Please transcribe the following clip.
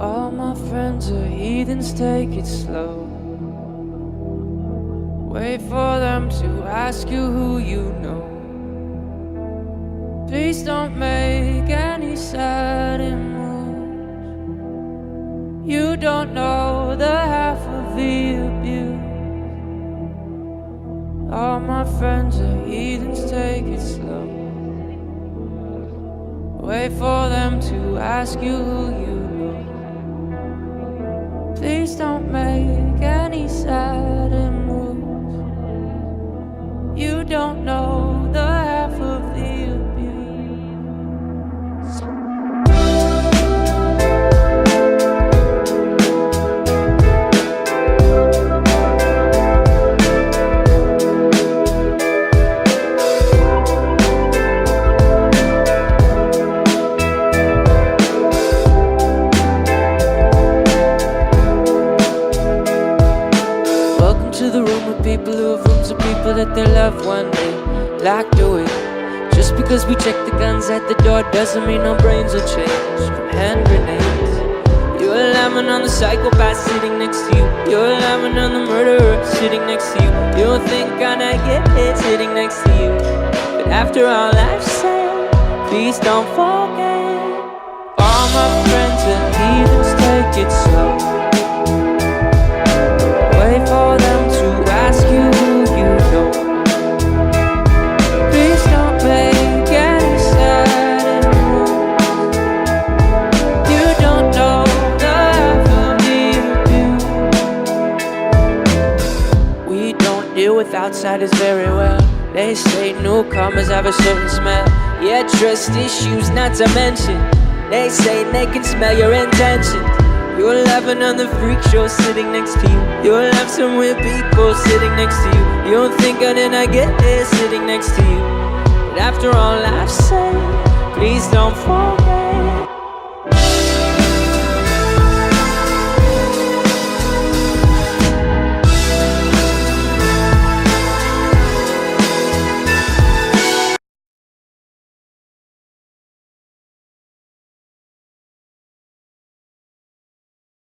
All my friends are heathens, take it slow. Wait for them to ask you who you know. Please don't make any sudden moves. You don't know the half of the abuse. All my friends are heathens, take it slow. Wait for them to ask you who you know. Please don't make any sudden moves. You don't know the half of the abuse. Welcome to the room of people who have rooms of people that they love one day locked away. Just because we check the guns at the door doesn't mean our brains will change from hand grenades. You're laughing on the psychopath sitting next to you. You're laughing on the murderer sitting next to you. You don't think I'd get it sitting next to you. But after all I've said, please don't forget. All my friends are heathens, take it slow. Wait for them to ask you who you know. Please don't make any sudden moves. You don't know the half of the abuse. We don't deal with outsiders very well. They say newcomers have a certain smell. Yeah, trust issues not to mention. They say they can smell your intentions. You're laughing on the freak show sitting next to you. You're laughing with people sitting next to you. You don't think I didn't get there sitting next to you. But after all I've said, please don't forget.